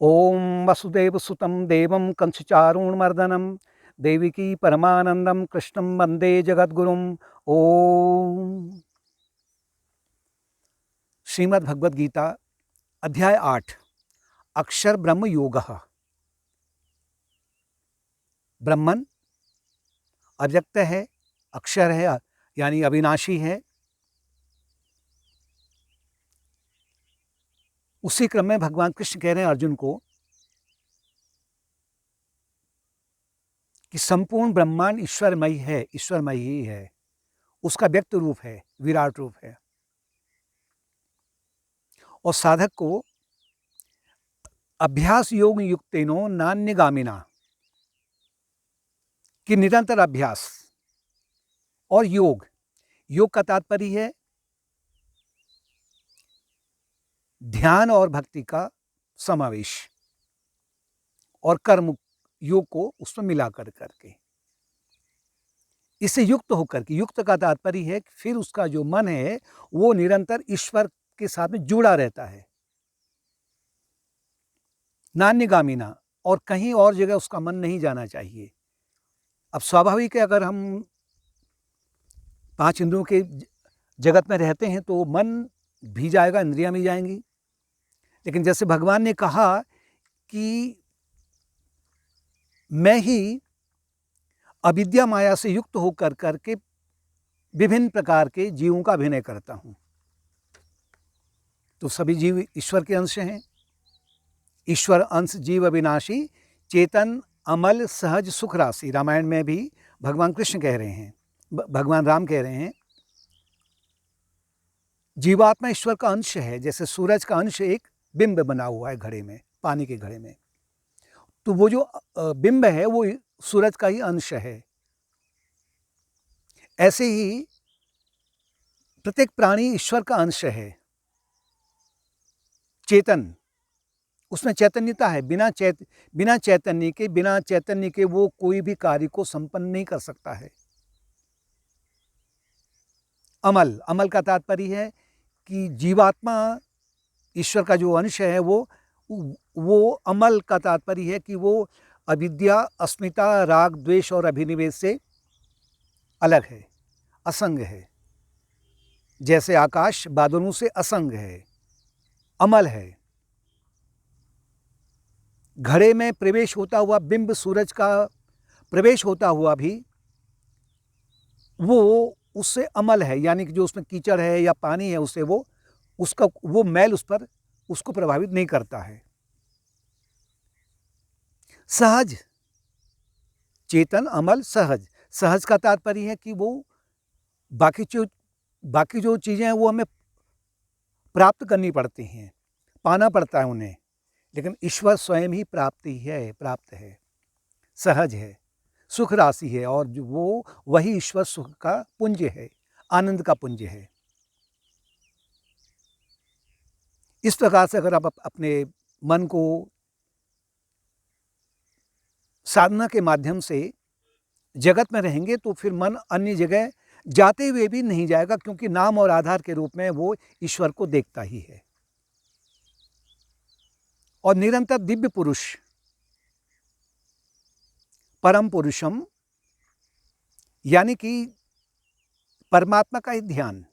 ओम वसुदेवसुतं देवं कंसचारूणमर्दनं देवकी परमानंदम कृष्णं वंदे जगद्गुरुम। ओम। श्रीमद् भगवद गीता अध्याय 8 अक्षर ब्रह्म योगः। ब्रह्मन अव्यक्त है, अक्षर है यानी अविनाशी है। उसी क्रम में भगवान कृष्ण कह रहे हैं अर्जुन को कि संपूर्ण ब्रह्मांड ईश्वरमयी है, ईश्वरमयी ही है, उसका व्यक्त रूप है, विराट रूप है। और साधक को अभ्यास योग युक्तेनो नान्यगामिना कि निरंतर अभ्यास और योग, योग का तात्पर्य है ध्यान और भक्ति का समावेश, और कर्म योग को उसमें मिला कर करके इससे युक्त होकर के, युक्त का तात्पर्य है कि फिर उसका जो मन है वो निरंतर ईश्वर के साथ में जुड़ा रहता है, नान्यगामिना, और कहीं और जगह उसका मन नहीं जाना चाहिए। अब स्वाभाविक है, अगर हम 5 इंद्रियों के जगत में रहते हैं तो मन भी जाएगा, इंद्रियां भी जाएंगी। लेकिन जैसे भगवान ने कहा कि मैं ही अविद्या माया से युक्त होकर करके विभिन्न प्रकार के जीवों का अभिनय करता हूं, तो सभी जीव ईश्वर के अंश हैं। ईश्वर अंश जीव अविनाशी चेतन अमल सहज सुख राशि, रामायण में भी भगवान कृष्ण कह रहे हैं, भगवान राम कह रहे हैं जीवात्मा ईश्वर का अंश है। जैसे सूरज का अंश एक बिंब बना हुआ है घड़े में, पानी के घड़े में, तो वो जो बिंब है वो सूरज का ही अंश है। ऐसे ही प्रत्येक प्राणी ईश्वर का अंश है, चेतन, उसमें चैतन्यता है। बिना चैतन्य के वो कोई भी कार्य को संपन्न नहीं कर सकता है। अमल, अमल का तात्पर्य है कि जीवात्मा ईश्वर का जो अंश है वो अमल का तात्पर्य है कि वो अविद्या, अस्मिता, राग, द्वेष और अभिनिवेश से अलग है, असंग है। जैसे आकाश बादलों से असंग है, अमल है। घड़े में प्रवेश होता हुआ बिंब, सूरज का प्रवेश होता हुआ भी वो उससे अमल है, यानी कि जो उसमें कीचड़ है या पानी है उससे वो मैल उस पर उसको प्रभावित नहीं करता है। सहज, चेतन अमल सहज, सहज का तात्पर्य है कि वो बाकी जो चीजें हैं वो हमें प्राप्त करनी पड़ती हैं, पाना पड़ता है उन्हें, लेकिन ईश्वर स्वयं ही प्राप्त है, सहज है, सुख राशि है, और जो वो वही ईश्वर सुख का पुंज है, आनंद का पुंज है। इस प्रकार से अगर आप अपने मन को साधना के माध्यम से जगत में रहेंगे तो फिर मन अन्य जगह जाते हुए भी नहीं जाएगा, क्योंकि नाम और आधार के रूप में वो ईश्वर को देखता ही है। और निरंतर दिव्य पुरुष, परम पुरुषम, यानी कि परमात्मा का ही ध्यान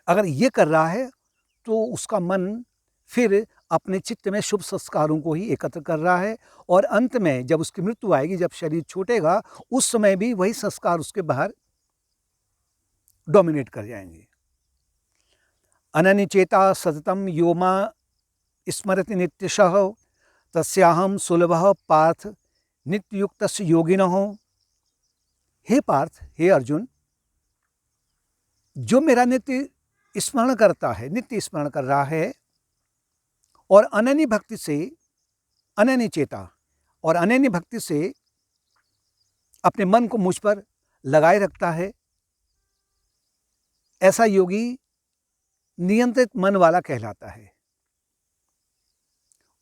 अगर ये कर रहा है तो उसका मन फिर अपने चित्त में शुभ संस्कारों को ही एकत्र कर रहा है, और अंत में जब उसकी मृत्यु आएगी, जब शरीर छूटेगा, उस समय भी वही संस्कार उसके बाहर डोमिनेट कर जाएंगे। अनन्यचेता सततम योमा स्मरति नित्यशः तस्याहम सुलभः पार्थ नित्ययुक्तस्य योगिनः। हे पार्थ, हे अर्जुन, जो मेरा नित्य स्मरण करता है, नित्य स्मरण कर रहा है, और अनन्य भक्ति से, अनन्य चेता और अनन्य भक्ति से अपने मन को मुझ पर लगाए रखता है, ऐसा योगी नियंत्रित मन वाला कहलाता है।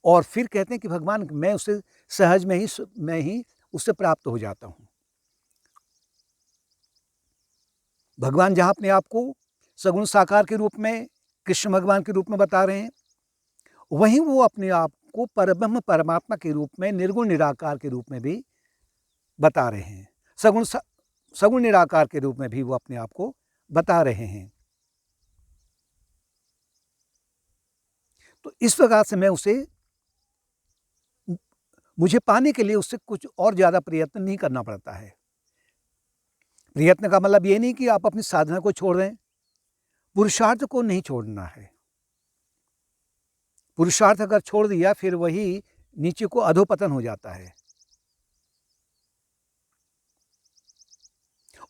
और फिर कहते हैं कि भगवान, मैं उससे सहज में ही उससे प्राप्त हो जाता हूं। भगवान जहां अपने आप को सगुण साकार के रूप में, कृष्ण भगवान के रूप में बता रहे हैं, वहीं वो अपने आप को परब्रह्म परमात्मा के रूप में, निर्गुण निराकार के रूप में भी बता रहे हैं। सगुण निराकार के रूप में भी वो अपने आप को बता रहे हैं। तो इस प्रकार से मुझे पाने के लिए उससे कुछ और ज़्यादा प्रयत्न नहीं करना पड़ता है। प्रयत्न का मतलब ये नहीं कि आप अपनी साधना को छोड़ दें, पुरुषार्थ को नहीं छोड़ना है। पुरुषार्थ अगर छोड़ दिया फिर वही नीचे को अधोपतन हो जाता है।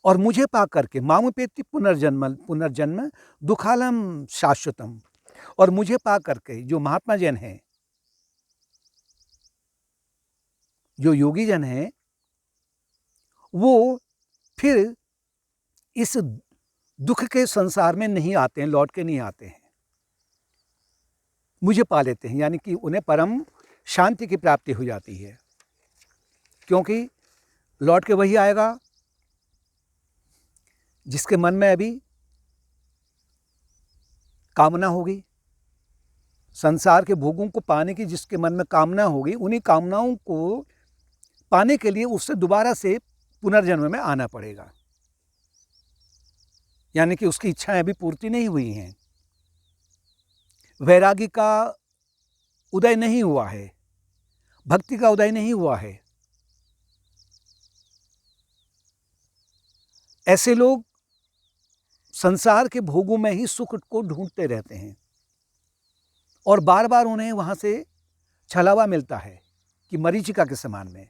और मुझे पा करके मामुपेति पुनर्जन्म दुखालम शाश्वतम, और मुझे पा करके जो महात्मा जन हैं, जो योगी जन हैं, वो फिर इस दुख के संसार में नहीं आते हैं, लौट के नहीं आते हैं, मुझे पा लेते हैं। यानी कि उन्हें परम शांति की प्राप्ति हो जाती है, क्योंकि लौट के वही आएगा जिसके मन में अभी कामना होगी। संसार के भोगों को पाने की जिसके मन में कामना होगी, उन्हीं कामनाओं को पाने के लिए उससे दोबारा से पुनर्जन्म में आना पड़ेगा। यानी कि उसकी इच्छाएं अभी पूर्ति नहीं हुई हैं, वैरागी का उदय नहीं हुआ है, भक्ति का उदय नहीं हुआ है। ऐसे लोग संसार के भोगों में ही सुख को ढूंढते रहते हैं और बार बार उन्हें वहां से छलावा मिलता है कि मरीचिका के समान में।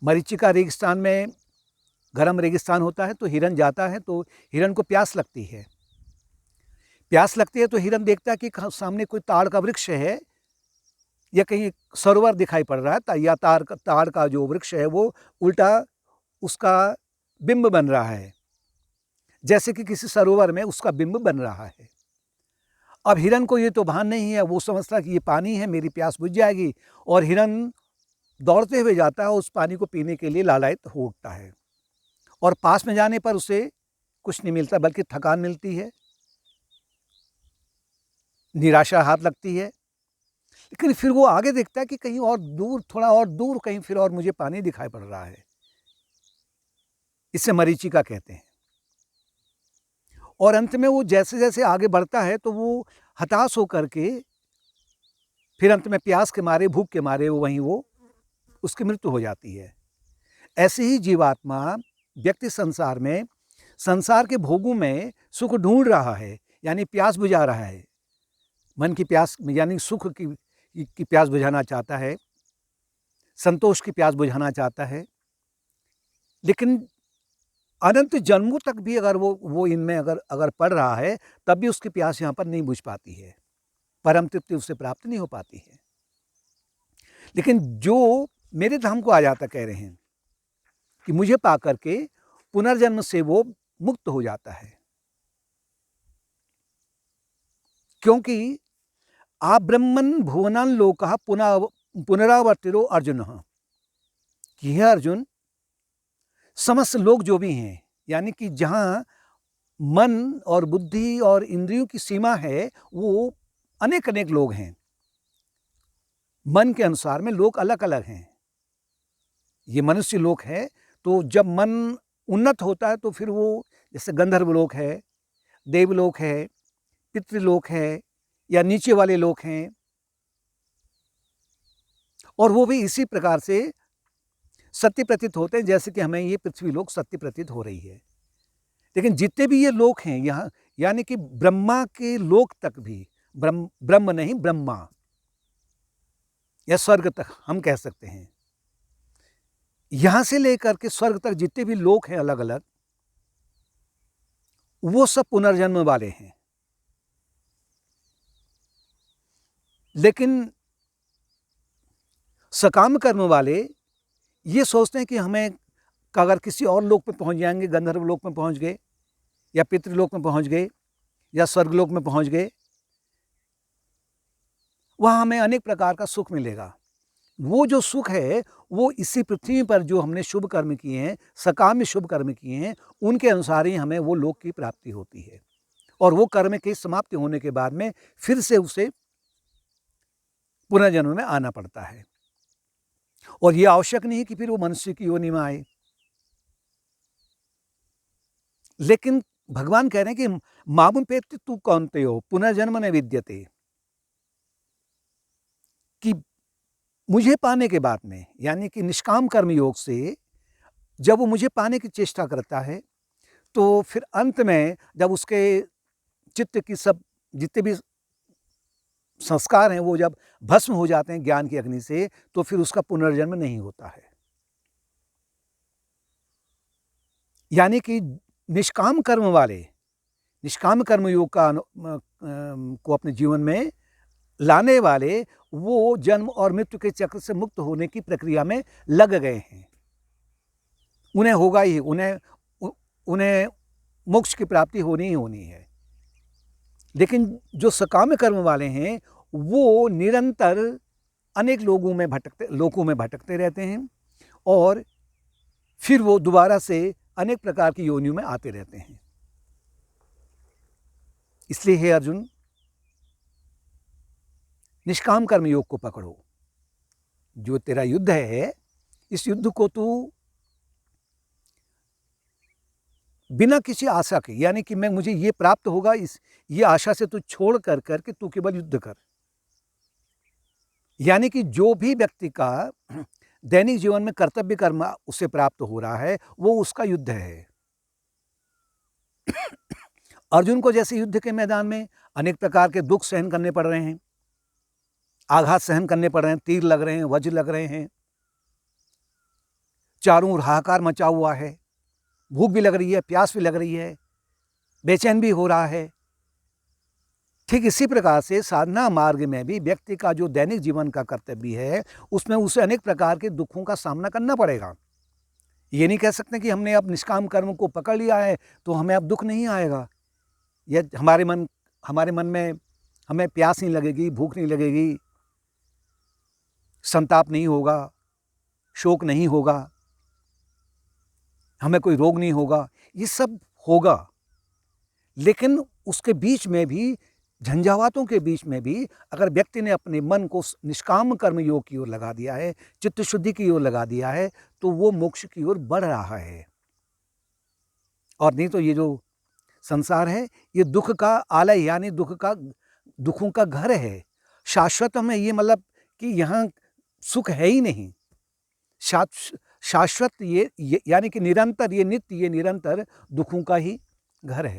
मरीचिका रेगिस्तान में, गर्म रेगिस्तान होता है, तो हिरन जाता है तो हिरन को प्यास लगती है। प्यास लगती है तो हिरन देखता है कि सामने कोई ताड़ का वृक्ष है या कहीं सरोवर दिखाई पड़ रहा है, या ताड़ का जो वृक्ष है वो उल्टा उसका बिंब बन रहा है, जैसे कि किसी सरोवर में उसका बिंब बन रहा है। अब हिरन को ये तो भान नहीं है, वो समझता कि ये पानी है, मेरी प्यास बुझ जाएगी, और हिरन दौड़ते हुए जाता है, उस पानी को पीने के लिए लालायित हो उठता है। और पास में जाने पर उसे कुछ नहीं मिलता, बल्कि थकान मिलती है, निराशा हाथ लगती है। लेकिन फिर वो आगे देखता है कि कहीं और दूर, थोड़ा और दूर कहीं फिर और मुझे पानी दिखाई पड़ रहा है। इसे मरीचिका कहते हैं। और अंत में वो जैसे जैसे आगे बढ़ता है तो वो हताश होकर के फिर अंत में प्यास के मारे, भूख के मारे वो उसकी मृत्यु हो जाती है। ऐसे ही जीवात्मा व्यक्ति संसार में, संसार के भोगों में सुख ढूंढ रहा है, यानी प्यास बुझा रहा है, मन की प्यास, यानी सुख की प्यास बुझाना चाहता है, संतोष की प्यास बुझाना चाहता है। लेकिन अनंत जन्मों तक भी अगर वो इनमें अगर पड़ रहा है, तब भी उसकी प्यास यहाँ पर नहीं बुझ पाती है, परम तृप्ति उससे प्राप्त नहीं हो पाती है। लेकिन जो मेरे धाम को आ जाता, कह रहे हैं कि मुझे पा करके पुनर्जन्म से वो मुक्त हो जाता है, क्योंकि आ ब्रह्मन भुवनान लोकः पुनरावर्तितो अर्जुन, कि है अर्जुन, समस्त लोग जो भी हैं, यानी कि जहाँ मन और बुद्धि और इंद्रियों की सीमा है, वो अनेक अनेक लोग हैं। मन के अनुसार में लोग अलग अलग हैं। ये मनुष्य लोक है, तो जब मन उन्नत होता है तो फिर वो जैसे गंधर्व लोक है, देवलोक है, पितृलोक है, या नीचे वाले लोक हैं, और वो भी इसी प्रकार से सत्य प्रतीत होते हैं जैसे कि हमें ये पृथ्वी लोक सत्य प्रतीत हो रही है। लेकिन जितने भी ये लोक हैं यहाँ, यानी कि ब्रह्मा के लोक तक भी, ब्रह्म नहीं, ब्रह्मा या स्वर्ग तक हम कह सकते हैं, यहां से लेकर के स्वर्ग तक जितने भी लोक हैं अलग अलग, वो सब पुनर्जन्म वाले हैं। लेकिन सकाम कर्म वाले ये सोचते हैं कि हमें अगर किसी और लोक में पहुंच जाएंगे, गंधर्व लोक में पहुंच गए, या पितृलोक में पहुंच गए, या स्वर्गलोक में पहुंच गए, वहां हमें अनेक प्रकार का सुख मिलेगा। वो जो सुख है वो इसी पृथ्वी पर जो हमने शुभ कर्म किए हैं, सकाम में शुभ कर्म किए हैं, उनके अनुसार ही हमें वो लोक की प्राप्ति होती है। और वो कर्म की समाप्ति होने के बाद में फिर से उसे पुनर्जन्म में आना पड़ता है। और ये आवश्यक नहीं कि फिर वो मनुष्य की योनि में आए। लेकिन भगवान कह रहे हैं कि मामुपेत्ति तू कौन्तेयो पुनर्जन्म न विद्यते, कि मुझे पाने के बाद में, यानी कि निष्काम कर्म योग से जब वो मुझे पाने की चेष्टा करता है, तो फिर अंत में जब उसके चित्त की सब जितने भी संस्कार हैं वो जब भस्म हो जाते हैं ज्ञान की अग्नि से, तो फिर उसका पुनर्जन्म नहीं होता है। यानी कि निष्काम कर्म वाले, निष्काम कर्म योग को अपने जीवन में लाने वाले, वो जन्म और मृत्यु के चक्र से मुक्त होने की प्रक्रिया में लग गए हैं। उन्हें होगा ही, उन्हें मोक्ष की प्राप्ति होनी ही होनी है। लेकिन जो सकाम कर्म वाले हैं वो निरंतर अनेक लोकों में भटकते रहते हैं और फिर वो दोबारा से अनेक प्रकार की योनियों में आते रहते हैं। इसलिए हे अर्जुन, निष्काम कर्म योग को पकड़ो। जो तेरा युद्ध है, इस युद्ध को तू बिना किसी आशा के, यानी कि मुझे ये प्राप्त होगा, ये आशा से तू छोड़ कर के तू केवल युद्ध कर। यानी कि जो भी व्यक्ति का दैनिक जीवन में कर्तव्य कर्म उसे प्राप्त हो रहा है, वो उसका युद्ध है। अर्जुन को जैसे युद्ध के मैदान में अनेक प्रकार के दुख सहन करने पड़ रहे हैं, आघात सहन करने पड़ रहे हैं, तीर लग रहे हैं, वज्र लग रहे हैं, चारों ओर हाहाकार मचा हुआ है, भूख भी लग रही है, प्यास भी लग रही है, बेचैन भी हो रहा है। ठीक इसी प्रकार से साधना मार्ग में भी व्यक्ति का जो दैनिक जीवन का कर्तव्य है, उसमें उसे अनेक प्रकार के दुखों का सामना करना पड़ेगा। ये नहीं कह सकते कि हमने अब निष्काम कर्म को पकड़ लिया है तो हमें अब दुख नहीं आएगा, या हमारे मन में हमें प्यास नहीं लगेगी, भूख नहीं लगेगी, संताप नहीं होगा, शोक नहीं होगा, हमें कोई रोग नहीं होगा। ये सब होगा, लेकिन उसके बीच में भी, झंझावातों के बीच में भी, अगर व्यक्ति ने अपने मन को निष्काम कर्म योग की ओर लगा दिया है, चित्त शुद्धि की ओर लगा दिया है, तो वो मोक्ष की ओर बढ़ रहा है। और नहीं तो ये जो संसार है, ये दुख का आलय, यानी दुखों का घर है। शाश्वत में ये मतलब कि यहाँ सुख है ही नहीं। शाश्वत ये यानी कि निरंतर, ये नित्य, ये निरंतर दुखों का ही घर है।